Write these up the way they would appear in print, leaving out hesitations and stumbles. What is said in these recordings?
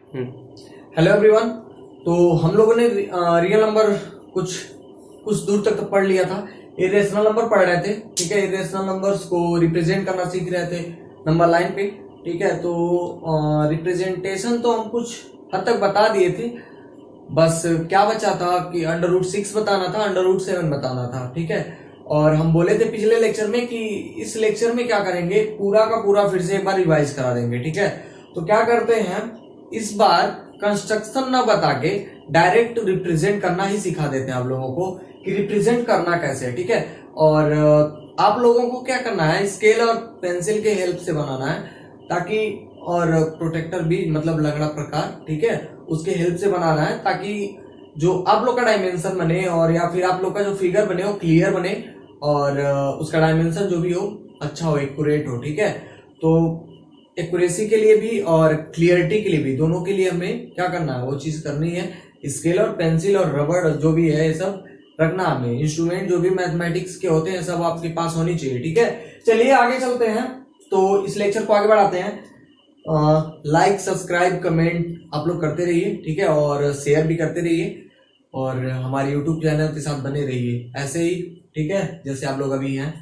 Hello everyone. तो हम लोगों ने रियल नंबर कुछ कुछ दूर तक तो पढ़ लिया था। इरेशनल नंबर पढ़ रहे थे, ठीक है। इरेशनल नंबर्स को रिप्रेजेंट करना सीख रहे थे नंबर लाइन पे, ठीक है। तो रिप्रेजेंटेशन तो हम कुछ हद तक बता दिए थे, बस क्या बचा था कि √6 बताना था, √7 बताना था, ठीक है। और हम बोले थे पिछले लेक्चर में कि इस लेक्चर में क्या करेंगे, पूरा का पूरा फिर से एक बार रिवाइज करा देंगे, ठीक है। तो क्या करते हैं, इस बार कंस्ट्रक्शन ना बता के डायरेक्ट रिप्रेजेंट करना ही सिखा देते हैं आप लोगों को कि रिप्रेजेंट करना कैसे है, ठीक है। और आप लोगों को क्या करना है, स्केल और पेंसिल के हेल्प से बनाना है, ताकि और प्रोटेक्टर भी मतलब लगड़ा प्रकार, ठीक है, उसके हेल्प से बनाना है, ताकि जो आप लोग का डायमेंशन बने और या फिर आप लोग का जो फिगर बने वो क्लियर बने और उसका डायमेंशन जो भी हो अच्छा हो, एक्यूरेट हो, ठीक है। तो एक्यूरेसी के लिए भी और क्लियरिटी के लिए भी, दोनों के लिए हमें क्या करना है, वो चीज करनी है। स्केल और पेंसिल और रबड़ जो भी है ये सब रखना हमें, इंस्ट्रूमेंट जो भी मैथमेटिक्स के होते हैं सब आपके पास होनी चाहिए, ठीक है। चलिए आगे चलते हैं, तो इस लेक्चर को आगे बढ़ाते हैं। लाइक सब्सक्राइब कमेंट आप लोग करते रहिए, ठीक है, और शेयर भी करते रहिए और हमारे यूट्यूब चैनल के साथ बने रहिए ऐसे ही, ठीक है, जैसे आप लोग अभी हैं।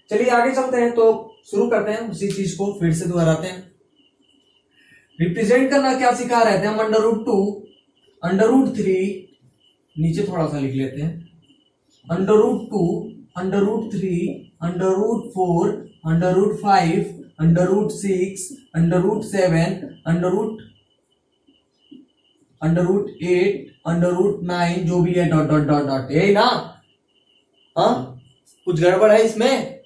चलिए आगे चलते हैं, तो शुरू करते हैं, उसी चीज को फिर से दोहराते हैं। रिप्रेजेंट करना क्या सिखा रहे थे हम, √2, √3, नीचे थोड़ा सा लिख लेते हैं, √2, √3, √4, √5, √6, √7, √8, √9, जो भी है डॉट डॉट डॉट डॉट, यही ना। हाँ, कुछ गड़बड़ है इसमें,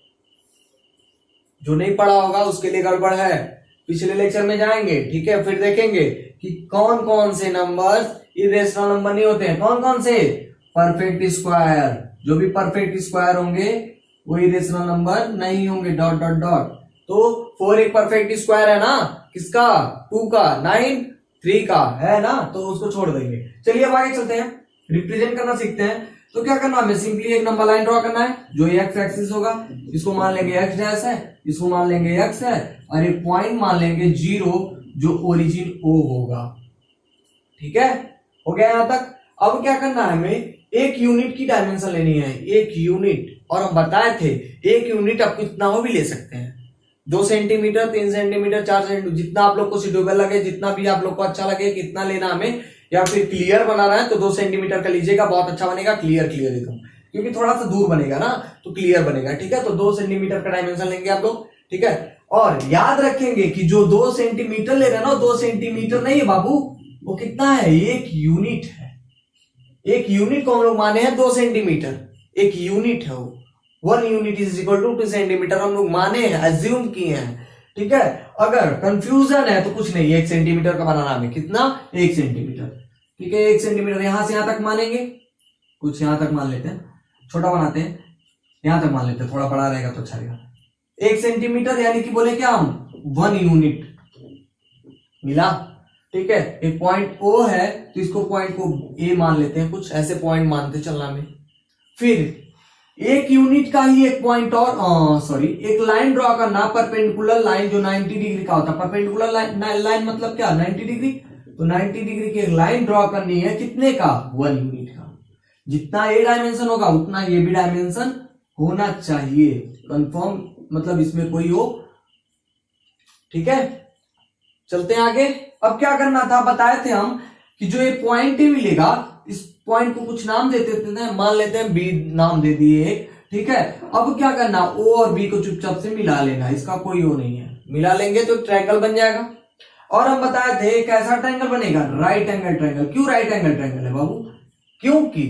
जो नहीं पढ़ा होगा उसके लिए गड़बड़ है। पिछले लेक्चर में जाएंगे, ठीक है, फिर देखेंगे कि कौन कौन से नंबर्स इरेशनल नंबर नहीं होते हैं, कौन कौन से, परफेक्ट स्क्वायर, जो भी परफेक्ट स्क्वायर होंगे वो इरेशनल नंबर नहीं होंगे, डॉट डॉट डॉट। तो 4 एक परफेक्ट स्क्वायर है ना, किसका, 2 का, 9 3 का है ना, तो उसको छोड़ देंगे। चलिए अब आगे चलते हैं, रिप्रेजेंट करना सीखते हैं। तो क्या करना हमें, सिंपली एक नंबर लाइन ड्रॉ करना है, जो एक्स एक्सिस होगा, इसको मान लेंगे एक्स डैश है, इसको मान लेंगे एक्स है, और एक पॉइंट मान लेंगे 0 जो ओरिजिन O होगा, ठीक है। हो गया यहां तक। अब क्या करना है हमें, एक यूनिट की डायमेंशन लेनी है, एक यूनिट, और हम बताए थे एक यूनिट आप कितना हो भी ले सकते हैं, 2 सेंटीमीटर, 3 सेंटीमीटर, 4 सेंटीमीटर, जितना आप लोग को सुटेबल लगे, जितना भी आप लोग को अच्छा लगे, कितना लेना हमें। या फिर क्लियर बनाना है तो 2 सेंटीमीटर का लीजिएगा, बहुत अच्छा बनेगा, क्लियर क्लियर एकदम, क्योंकि थोड़ा सा दूर बनेगा ना तो क्लियर बनेगा, ठीक है। तो 2 सेंटीमीटर का डायमेंशन लेंगे आप लोग, ठीक है। और याद रखेंगे कि जो 2 सेंटीमीटर ले रहे हैं ना, 2 सेंटीमीटर नहीं है बाबू, वो कितना है, एक यूनिट है। एक यूनिट को हम लोग माने हैं 2 सेंटीमीटर, एक यूनिट है वो, 1 unit is equal to 2 centimetre हम लोग माने हैं, एज्यूम किए हैं, ठीक है। अगर कंफ्यूजन है तो कुछ नहीं, 1 सेंटीमीटर का बनाना हमें, कितना, 1 सेंटीमीटर, ठीक है। 1 सेंटीमीटर यहां से यहां तक मानेंगे, कुछ यहां तक मान लेते हैं, छोटा बनाते हैं, यहां तक मान लेते हैं, थोड़ा बड़ा रहेगा तो अच्छा रहेगा। 1 सेंटीमीटर यानी कि बोले क्या हम, 1 यूनिट मिला, ठीक है। एक पॉइंट O है तो इसको पॉइंट को A मान लेते हैं, कुछ ऐसे पॉइंट मानते चलना में। फिर एक यूनिट का ही एक पॉइंट और एक लाइन ड्रॉ करना, परपेंडिकुलर लाइन जो 90 डिग्री का होता है। परपेंडिकुलर लाइन मतलब क्या, 90 डिग्री, तो 90 डिग्री की एक लाइन ड्रॉ करनी है, कितने का, 1 यूनिट का। जितना ये डायमेंशन होगा उतना ये भी डायमेंशन होना चाहिए, कंफर्म, मतलब इसमें कोई हो, ठीक है। चलते हैं आगे। अब क्या करना था, बताए थे हम कि जो ये पॉइंट ही मिलेगा, इस पॉइंट को कुछ नाम देते थे, मान लेते हैं B नाम दे दिए एक, ठीक है। अब क्या करना, O और B को चुपचाप से मिला लेना, इसका कोई वो नहीं है, मिला लेंगे तो ट्रायंगल बन जाएगा। और हम बताए थे कैसा ट्रायंगल बनेगा, राइट एंगल ट्रायंगल। क्यों राइट एंगल ट्रायंगल है बाबू, क्योंकि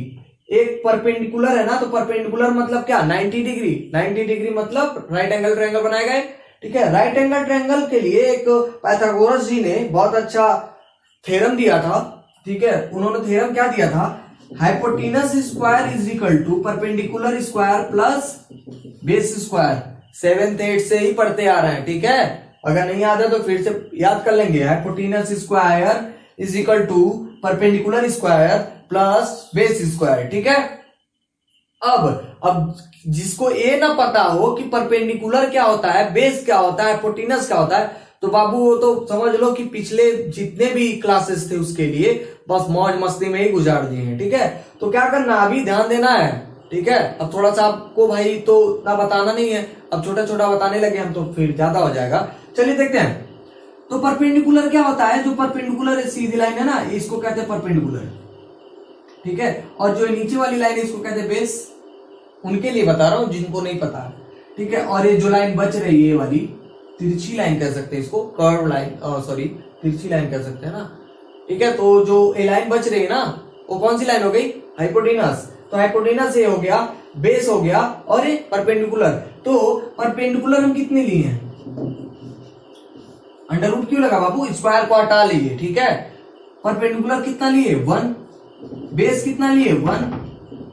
एक परपेंडिकुलर है ना, तो परपेंडिकुलर मतलब क्या, 90 डिग्री, 90 डिग्री मतलब राइट एंगल ट्रायंगल बनाएगा, ठीक है। राइट एंगल ट्रायंगल के लिए एक पाइथागोरस जी ने बहुत अच्छा थ्योरम दिया था, ठीक है। उन्होंने थ्योरम क्या दिया था, hypotenuse square is equal to perpendicular square plus base square. 7th 8th से ही पढ़ते आ रहे हैं, ठीक है। अगर नहीं याद है तो फिर से याद कर लेंगे, hypotenuse square is equal to perpendicular square plus base square, ठीक है। अब जिसको ये ना पता हो कि परपेंडिकुलर क्या होता है, बेस क्या होता है, हाइपोटेनस क्या होता है, तो बाबू वो तो समझ लो कि पिछले जितने भी क्लासेस थे उसके लिए बस मौज मस्ती में ही गुजार दिए हैं। ठीक है, तो क्या करना, अभी ध्यान देना है। ठीक है, अब थोड़ा सा आपको भाई तो ना बताना नहीं है, अब छोटा छोटा बताने लगे हम तो फिर ज्यादा हो जाएगा। चलिए देखते हैं। तो परपेंडिकुलर क्या होता है, जो परपेंडिकुलर सीधी लाइन है ना, इसको कहते हैं परपेंडिकुलर। ठीक है, और जो नीचे वाली लाइन है इसको कहते हैं बेस। उनके लिए बता रहा हूं जिनको नहीं पता है। ठीक है, और ये जो लाइन बच रही है ये वाली तिरछी लाइन कह सकते हैं इसको, कर्व लाइन, सॉरी तिरछी लाइन कह सकते हैं ना। ठीक है, तो जो ये लाइन बच रही है ना, वो कौन सी लाइन हो गई, हाइपोटेनस। तो हाइपोटेनस ये हो गया, बेस हो गया, और ये परपेंडिकुलर। तो परपेंडिकुलर हम कितने लिए हैं, अंडर रूट क्यों लगा बाबू, स्क्वायर को हटा लिए। ठीक है, परपेंडिकुलर कितना लिए 1, बेस कितना लिए 1।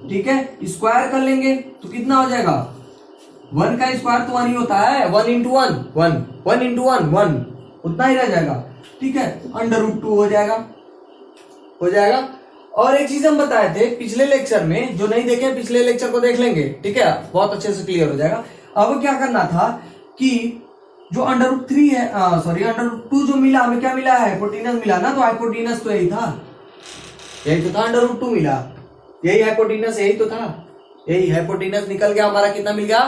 ठीक है, स्क्वायर कर लेंगे तो कितना हो जाएगा, 1 का स्क्वायर तो 1 ही होता है, 1 इंटू 1 1, 1 इंटू 1 1, उतना ही रह जाएगा। ठीक है, अंडर रूट 2 हो जाएगा। और एक चीज हम बताए थे पिछले लेक्चर में, जो नहीं देखे पिछले लेक्चर को देख लेंगे। ठीक है, बहुत अच्छे से क्लियर हो जाएगा। अब क्या करना था कि जो अंडर रूट 3 है, सॉरी अंडर रूट 2 जो मिला हमें, क्या मिला है, हाइपोटेनस मिला ना। तो हाइपोटेनस तो यही था, अंडर रूट 2 मिला, यही हाइपोटेनस, यही तो था, यही हाइपोटेनस निकल गया हमारा, कितना मिल गया,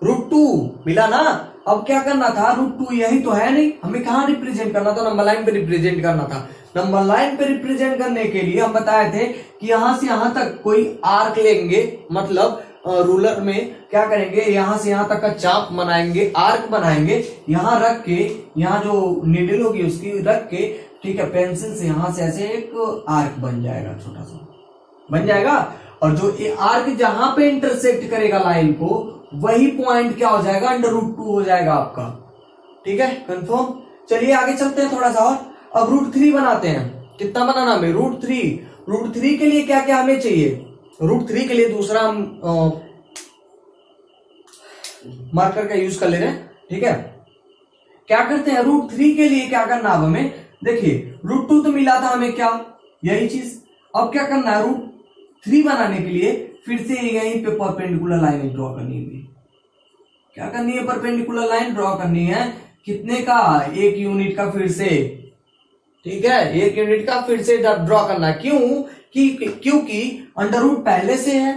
रूट 2 मिला ना। अब क्या करना था, रूट 2 यही तो है नहीं, हमें कहां रिप्रेजेंट करना था, नंबर लाइन पे रिप्रेजेंट करना था। नंबर लाइन पे रिप्रेजेंट करने के लिए हम बताए थे कि यहां से यहां तक कोई आर्क लेंगे, मतलब रूलर में क्या करेंगे, यहां से यहां तक का चाप बनाएंगे, आर्क बनाएंगे, यहां रख के, यहां जो नीडल होगी उसकी रख के, ठीक है, पेंसिल से यहां से ऐसे एक आर्क बन जाएगा, छोटा सा बन जाएगा। और जो ये आर्क जहां पे इंटरसेक्ट करेगा लाइन को, वही पॉइंट क्या हो जाएगा, अंडर रूट 2 हो जाएगा आपका। ठीक है, कंफर्म। चलिए आगे चलते हैं थोड़ा सा और। अब रूट 3 बनाते हैं, कितना बनाना हमें, रूट 3। रूट 3 के लिए क्या क्या हमें चाहिए, रूट 3 के लिए दूसरा हम मार्कर का यूज कर ले रहे हैं। ठीक है, क्या करते हैं, रूट 3 के लिए क्या करना अब हमें, देखिए रूट 2 तो मिला था हमें, क्या यही चीज। अब क्या करना है, रूट 3 बनाने के लिए फिर से यहीं पे परपेंडिकुलर लाइन ड्रॉ करनी है। क्या करनी है, परपेंडिकुलर लाइन ड्रॉ करनी है, कितने का, 1 यूनिट का फिर से। ठीक है, 1 यूनिट का फिर से ड्रॉ करना है। क्योंकि अंडर रूट पहले से है,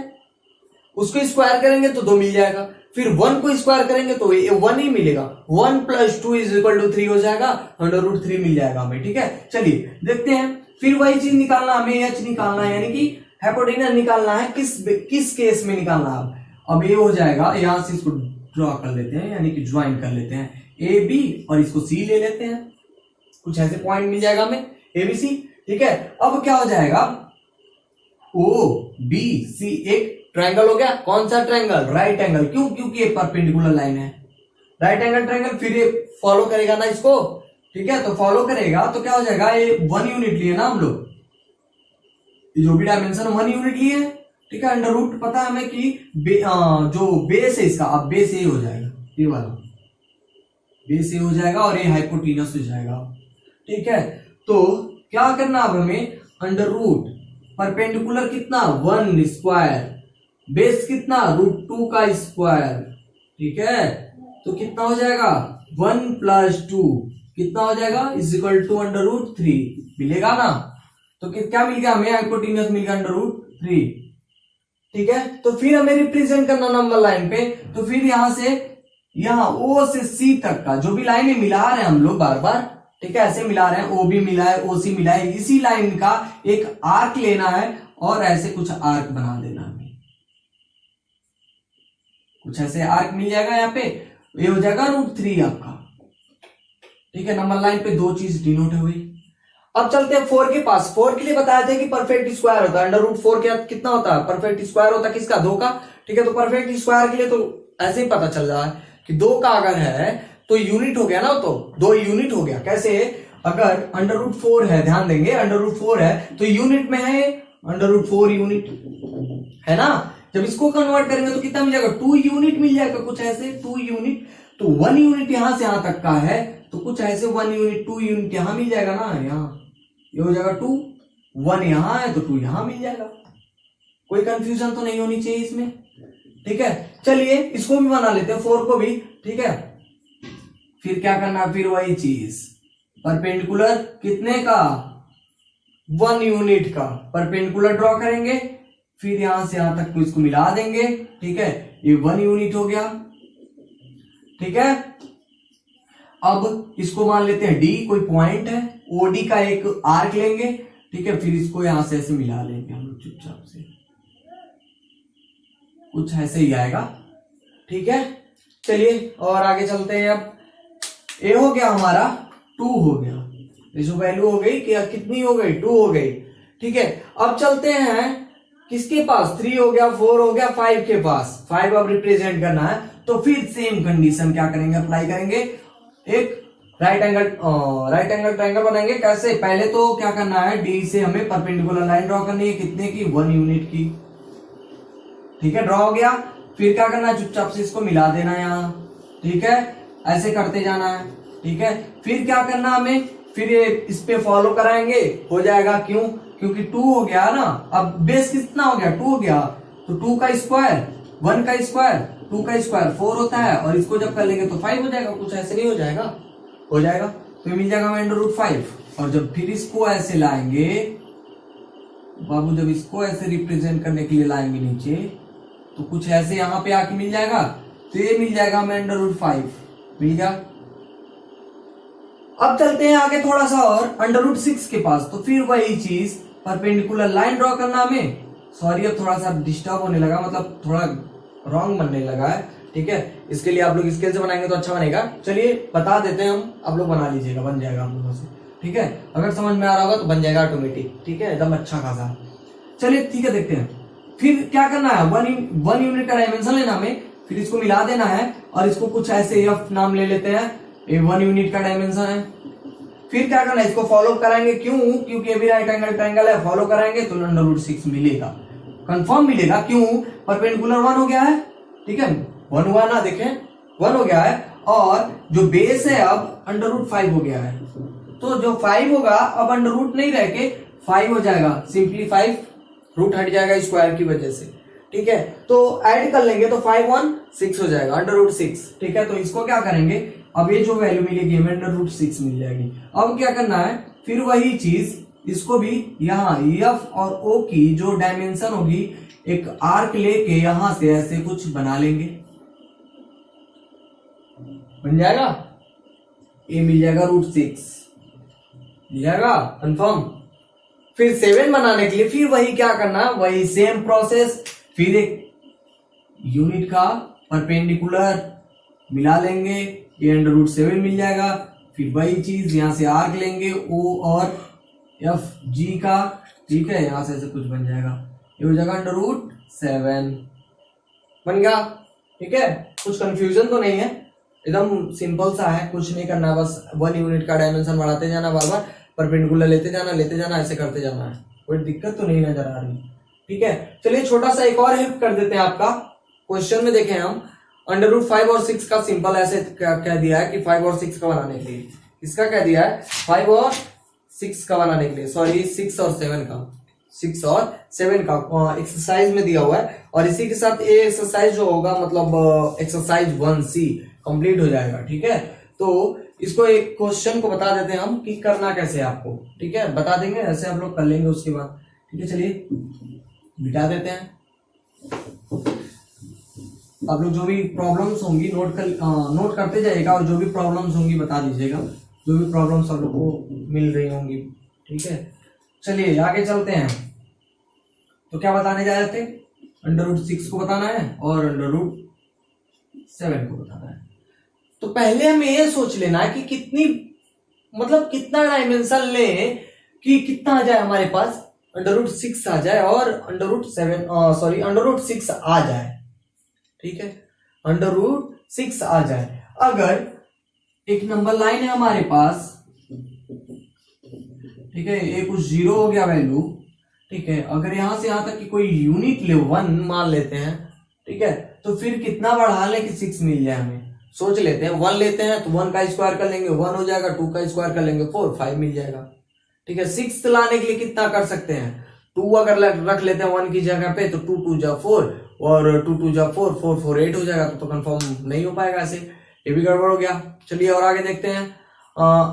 उसको स्क्वायर करेंगे तो 2 मिल जाएगा, फिर 1 को स्क्वायर करेंगे तो 1 ही मिलेगा, 1 + 2 = 3 हो जाएगा, अंडर रूट 3 मिल जाएगा हमें। ठीक है, चलिए देखते हैं। फिर वही चीज निकालना हमें, एच निकालना है, यानी कि हाइपोटेनस निकालना है, किस केस में निकालना है। अब ये हो जाएगा, यहां से इसको ड्रॉ कर लेते हैं, यानी कि ज्वाइन कर लेते हैं, ए बी, और इसको सी ले लेते हैं, कुछ ऐसे पॉइंट मिल जाएगा हमें, ए बी सी। ठीक है, अब क्या हो जाएगा, ओ बी सी, एक ट्रायंगल हो गया। कौन सा ट्रायंगल, राइट एंगल। क्यों, क्योंकि ये परपेंडिकुलर लाइन है, राइट एंगल ट्रायंगल। फिर ये फॉलो करेगा ना इसको। ठीक है, तो फॉलो करेगा तो क्या हो जाएगा, ये 1 यूनिट लिए ना हम लोग, जो भी डायमेंशन 1 यूनिट लिए। ठीक है, अंडर रूट पता है हमें कि जो बेस है इसका, अब बेस ए हो जाएगा, ये वाला बेस ए हो जाएगा, और ये हाइपोटेनस हो जाएगा। ठीक है, तो क्या करना अब हमें, अंडर रूट परपेंडिकुलर कितना, 1 स्क्वायर, बेस कितना, रूट 2 का स्क्वायर। ठीक है, तो कितना हो जाएगा, 1 + 2 कितना हो जाएगा, = अंडर रूट 3 मिलेगा ना। तो क्या मिल गया हमें, हाइपोटेनस मिल गया अंडर रूट 3। ठीक है, तो फिर हमें रिप्रेजेंट करना नंबर लाइन पे, तो फिर यहां से यहां ओ से सी तक का जो भी लाइन मिला रहे हैं हम लोग बार बार, ठीक है, ऐसे मिला रहे हैं, ओ भी मिला है, ओ सी मिला है, इसी लाइन का एक आर्क लेना है और ऐसे कुछ आर्क बना देना हमें, कुछ ऐसे आर्क मिल जाएगा यहाँ पे, ये हो जाएगा रूट 3 आपका। ठीक है, नंबर लाइन पे 2 चीज डिनोट हुई। अब चलते हैं 4 के पास। 4 के लिए बताया था कि परफेक्ट स्क्वायर होता है, अंडर रूट 4 क्या कितना होता है, परफेक्ट स्क्वायर होता है किसका, 2 का। ठीक है, तो परफेक्ट स्क्वायर के लिए तो ऐसे ही पता चल रहा है कि 2 का अगर है तो यूनिट हो गया ना, तो 2 यूनिट हो गया। कैसे, अगर अंडर रूट 4 है, ध्यान देंगे अंडर रूट 4 है तो यूनिट में है, अंडर रूट 4 यूनिट है ना। जब इसको कन्वर्ट करेंगे तो कितना मिल जाएगा, 2 यूनिट मिल जाएगा, कुछ ऐसे 2 यूनिट। तो 1 यूनिट यहां से यहां तक का है तो कुछ ऐसे 1 यूनिट 2 यूनिट यहां मिल जाएगा ना, यहाँ ये हो जाएगा 2, 1 यहां है तो 2 यहां मिल जाएगा। कोई कंफ्यूजन तो नहीं होनी चाहिए इसमें। ठीक है, चलिए इसको भी बना लेते हैं 4 को भी। ठीक है, फिर क्या करना, फिर वही चीज परपेंडिकुलर कितने का, 1 यूनिट का परपेंडिकुलर ड्रॉ करेंगे, फिर यहां से यहां तक को इसको मिला देंगे, ठीक है, ये 1 यूनिट हो गया, ठीक है। अब इसको मान लेते हैं डी कोई पॉइंट है, ओडी का एक आर्क लेंगे, ठीक है, फिर इसको यहां से ऐसे मिला लेंगे हम लोग चुपचाप से, कुछ ऐसे ही आएगा, ठीक है। चलिए और आगे चलते हैं। अब ए हो गया हमारा 2 हो गया, ये जो वैल्यू हो गई क्या, कितनी हो गई, 2 हो गई, ठीक है। अब चलते हैं किसके पास, 3 हो गया, 4 हो गया, 5 के पास, 5 अब रिप्रेजेंट करना है, तो फिर सेम कंडीशन क्या करेंगे, अप्लाई करेंगे, एक राइट एंगल ट्रायंगल बनाएंगे। कैसे, पहले तो क्या करना है, डी से हमें परपेंडिकुलर लाइन ड्रॉ करनी है, कितने की, 1 यूनिट की, ठीक है, ड्रॉ हो गया। फिर क्या करना है, चुपचाप से इसको मिला देना है यहाँ, ठीक है, ऐसे करते जाना है, ठीक है। फिर क्या करना हमें, फिर ये इस पे फॉलो कराएंगे, हो जाएगा, क्यों, क्योंकि 2 हो गया ना, अब बेस कितना हो गया, 2 हो गया, तो 2 का स्क्वायर 1 का स्क्वायर 2 का स्क्वायर 4 होता है, और इसको जब कर लेंगे तो 5 हो जाएगा, कुछ ऐसे नहीं हो जाएगा, हो जाएगा, तो मिल जाएगा हमें √5। और जब फिर इसको ऐसे लाएंगे बाबू, जब इसको ऐसे रिप्रेजेंट करने के लिए लाएंगे नीचे, तो कुछ ऐसे यहां पे आके मिल जाएगा, तो ये मिल जाएगा हमें √5 मिल गया। अब चलते हैं आगे थोड़ा सा और √6 के पास, तो फिर वही चीज परपेंडिकुलर लाइन ड्रॉ करना हमें, सॉरी अब थोड़ा सा डिस्टर्ब होने लगा, मतलब थोड़ा रॉन्ग बनने लगा है, ठीक है, इसके लिए आप लोग स्केल से बनाएंगे तो अच्छा बनेगा। चलिए बता देते हैं हम, आप लोग बना लीजिएगा, बन जाएगा आप लोगों से, ठीक है, अगर समझ में आ रहा होगा तो बन जाएगा ऑटोमेटिक, ठीक है, एकदम अच्छा खासा। चलिए ठीक है, देखते हैं फिर क्या करना है, 1 यूनिट का डायमेंशन लेना हमें, फिर इसको मिला देना है, और इसको कुछ ऐसे एफ नाम ले लेते हैं, ये 1 यूनिट का डायमेंशन है। फिर क्या करना है, इसको फॉलो कराएंगे, क्यों, क्योंकि अभी राइट एंगल ट्रायंगल है, फॉलो कराएंगे तो √6 मिलेगा, कंफर्म मिलेगा, क्यों, परपेंडिकुलर 1 हो गया है, ठीक है, 1 हुआ ना, देखें 1 हो गया है, और जो बेस है अब √5 हो गया है, तो जो 5 होगा अब अंडर नहीं रह के 5 हो जाएगा, सिंपली 5 रूट हट जाएगा स्क्वायर की वजह से, ठीक है, तो ऐड कर लेंगे तो 5 1 6 हो जाएगा, √6, ठीक है। तो इसको क्या करेंगे, अब ये जो वैल्यू मिलेगी हमें √6 मिल जाएगी। अब क्या करना है, फिर वही चीज इसको भी यहाँ एफ और ओ की जो डायमेंशन होगी, एक आर्क लेके यहां से ऐसे कुछ बना लेंगे, बन जाएगा, ये मिल जाएगा √6 मिल जाएगा, कंफर्म। फिर 7 बनाने के लिए फिर वही क्या करना, वही सेम प्रोसेस, फिर एक यूनिट का परपेंडिकुलर मिला लेंगे, ये √7 मिल जाएगा। फिर वही चीज यहां से आर्क लेंगे ओ और एफ जी का, ठीक है, यहां से ऐसे कुछ बन जाएगा, ये हो जाएगा √7 बन गया, ठीक है। कुछ कंफ्यूजन तो नहीं है, एकदम सिंपल सा है, कुछ नहीं करना, बस 1 यूनिट का डायमेंशन बढ़ाते जाना, बार बार परपेंडिकुलर लेते जाना, ऐसे करते जाना है, कोई दिक्कत तो नहीं नजर आ रही, ठीक है। चलिए छोटा सा एक और हेल्प कर देते हैं आपका, क्वेश्चन में देखें हम √5 और 6 का सिंपल ऐसे क्या दिया है कि 5 और 6 का बनाने के लिए, इसका क्या दिया है, 5 और 6 का बनाने के लिए, सॉरी 6 और 7 का, 6 और 7 का एक्सरसाइज में दिया हुआ है, और इसी के साथ ये एक्सरसाइज जो होगा, मतलब एक्सरसाइज 1C कंप्लीट हो जाएगा, ठीक है। तो इसको एक क्वेश्चन को बता देते हैं हम कि करना कैसे है आपको, ठीक है, बता देंगे, ऐसे हम लोग कर लेंगे उसके बाद, ठीक है। चलिए मिटा देते हैं, आप लोग जो भी प्रॉब्लम्स होंगी नोट करते जाइएगा, और जो भी प्रॉब्लम्स होंगी बता दीजिएगा, जो भी प्रॉब्लम्स आप लोग को मिल रही होंगी, ठीक है। चलिए आगे चलते हैं, तो क्या बताने जा रहे थे, √6 को बताना है और √7 को बताना है। तो पहले हमें ये सोच लेना है कि कितनी, मतलब कितना डायमेंशन ले कि कितना आ जाए हमारे पास, √6 आ जाए और √6 आ जाए, ठीक है, √6 आ जाए। अगर एक नंबर लाइन है हमारे पास, ठीक है, ये कुछ 0 हो गया वैल्यू, ठीक है, अगर यहां से यहां तक कि कोई यूनिट ले 1 मान लेते हैं, ठीक है, तो फिर कितना बढ़ा ले कि 6 मिल जाए हमें, सोच लेते हैं, 1 लेते हैं तो 1 का स्क्वायर कर लेंगे 1 हो जाएगा, 2 का स्क्वायर कर लेंगे 4, 5 मिल जाएगा, ठीक है। 6 लाने के लिए कितना कर सकते हैं, 2 अगर रख लेते हैं 1 की जगह पे, तो 2 2 जा 4 और 2 2 जा 4 4 4 8 हो जाएगा, तो कंफर्म नहीं हो पाएगा ऐसे, ये भी गड़बड़ हो गया। चलिए और आगे देखते हैं।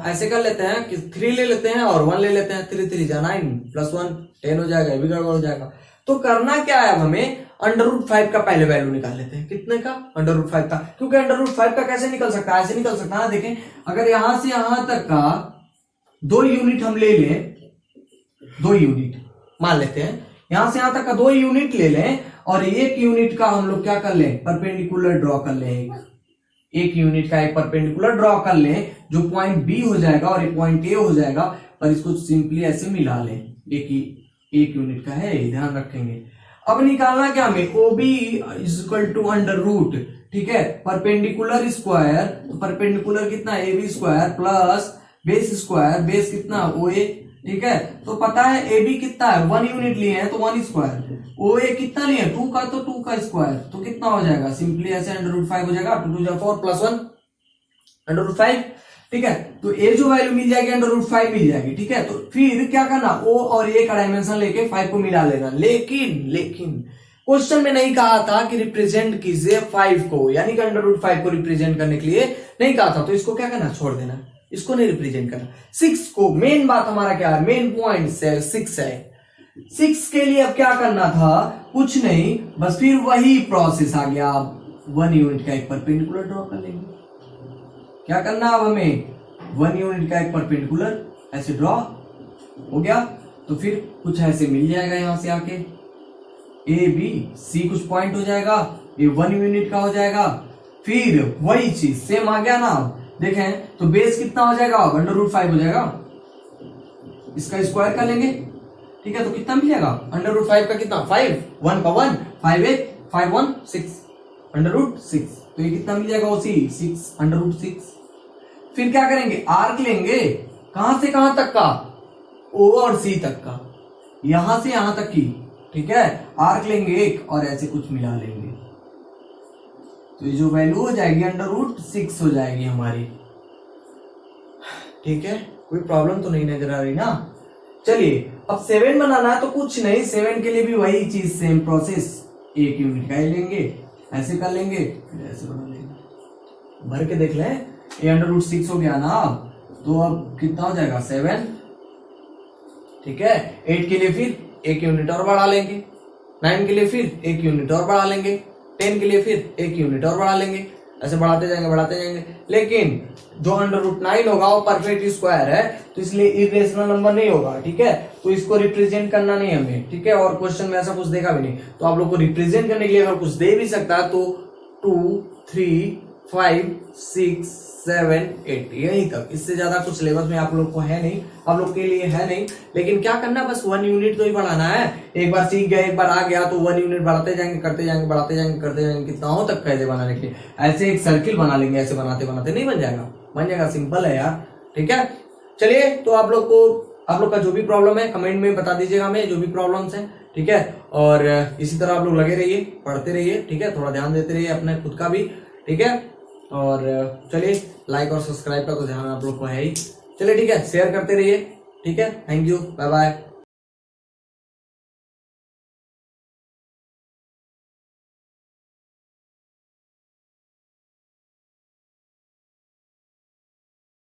ऐसे कर लेते हैं कि 3 ले लेते हैं और 1 ले लेते हैं। 3 3 जा 9 + 1 10 हो जाएगा, ये भी गड़बड़ हो जाएगा। तो करना क्या है, अब हमें √5 का पहले वैल्यू निकाल लेते हैं। कितने का? √5 का। क्योंकि √5 का कैसे निकल सकता है? ऐसे निकल सकता है, देखें अगर यहां से यहां तक का 2 यूनिट हम ले लें, 2 यूनिट मान लेते हैं, यहां से यहां तक का 2 यूनिट ले लें और 1 यूनिट का हम लोग क्या कर लें, परपेंडिकुलर ड्रॉ कर लें। एक यूनिट का एक परपेंडिकुलर ड्रॉ कर लें जो पॉइंट बी हो जाएगा और एक पॉइंट ए हो जाएगा, पर इसको सिंपली ऐसे मिला लें। एक यूनिट का है, ध्यान रखेंगे। अब निकालना क्या हमें, OB = √, ठीक है, परपेंडिकुलर स्क्वायर, तो परपेंडिकुलर कितना, AB² plus base square, base कितना OA, ठीक है। तो पता है AB कितना है, 1 यूनिट लिए हैं तो 1², OA कितना लिए 2 का, तो 2 का स्क्वायर, तो कितना हो जाएगा, सिंपली ऐसे √5 हो जाएगा। 2 2 4 + 1 √5, ठीक है। तो A जो वैल्यू मिल जाएगी √5 मिल जाएगी, ठीक है। तो फिर क्या करना, O और A का डायमेंशन लेके 5 को मिला लेना। लेकिन क्वेश्चन में नहीं कहा था कि रिप्रेजेंट कीजिए 5 को, यानी कि √5 को रिप्रेजेंट करने के लिए नहीं कहा था, तो इसको क्या करना, छोड़ देना, इसको नहीं रिप्रेजेंट करना। 6 को, मेन बात हमारा क्या है, मेन पॉइंट 6 है। 6 के लिए अब क्या करना था, कुछ नहीं, बस फिर वही प्रोसेस आ गया। 1 यूनिट का एक परपेंडिकुलर ड्रॉ कर लेंगे। क्या करना अब हमें, 1 यूनिट का एक परपेंडिकुलर ऐसे ड्रॉ हो गया, तो फिर कुछ ऐसे मिल जाएगा यहां से आके, ABC कुछ पॉइंट हो जाएगा, ये 1 यूनिट का हो जाएगा। फिर वही चीज सेम आ गया ना, देखें तो बेस कितना हो जाएगा, √5 हो जाएगा, इसका स्क्वायर कर लेंगे, ठीक है। तो कितना मिल जाएगा, √5 का कितना, 5, 1 का 1, 5 8 5 1 6 √6, तो ये कितना मिल जाएगा, OC 6 √6। फिर क्या करेंगे, आर्क लेंगे, कहां से कहां तक का, O और C तक का, यहां से यहां तक की, ठीक है। आर्क लेंगे एक और ऐसे कुछ मिला लेंगे, तो ये जो वैल्यू हो जाएगी √6 हो जाएगी हमारी, ठीक है। कोई प्रॉब्लम तो नहीं नजर आ रही ना। चलिए अब 7 बनाना है, तो कुछ नहीं, 7 के लिए भी वही चीज, सेम प्रोसेस, 1 यूनिट का ही लेंगे, ऐसे कर लेंगे, फिर ऐसे बना लेंगे। भर के देख लें, ये √6 हो गया ना, तो अब कितना हो जाएगा, 7, ठीक है। 8 के लिए फिर 1 यूनिट और बढ़ा लेंगे, 9 के लिए फिर 1 यूनिट और बढ़ा लेंगे, 10 के लिए फिर 1 यूनिट और बढ़ा लेंगे, ऐसे बढ़ाते जाएंगे। लेकिन जो √9 होगा वो परफेक्ट स्क्वायर है, तो इसलिए इरेशनल नंबर नहीं होगा, ठीक है। तो इसको रिप्रेजेंट करना नहीं हमें, ठीक है। और क्वेश्चन में ऐसा कुछ देगा भी नहीं, तो आप लोग को रिप्रेजेंट करने के लिए अगर कुछ दे भी सकता है तो 2 3 5 6 7 8 यहीं तक, इससे ज्यादा कुछ सिलेबस में आप लोग को है नहीं, आप लोग के लिए है नहीं। लेकिन क्या करना, बस 1 यूनिट तो ही बढ़ाना है। एक बार सीख गए, एक बार आ गया, तो 1 यूनिट बढ़ाते जाएंगे, करते जाएंगे, बढ़ाते जाएंगे, करते जाएंगे, कितना हो तक कैसे बनाने के लिए, ऐसे एक सर्किल बना लेंगे, ऐसे बनाते बनाते नहीं बन जाएगा, बन जाएगा, सिंपल है यार, ठीक है। चलिए, तो आप लोग का जो भी प्रॉब्लम है कमेंट में बता दीजिएगा हमें, जो भी प्रॉब्लम्स है, ठीक है। और इसी तरह आप लोग लगे रहिए, पढ़ते रहिए, ठीक है, थोड़ा ध्यान देते रहिए अपने खुद का भी, ठीक है। और चलिए, लाइक और सब्सक्राइब का तो ध्यान आप लोग को है ही, चलिए ठीक है, शेयर करते रहिए, ठीक है। Thank you, bye bye.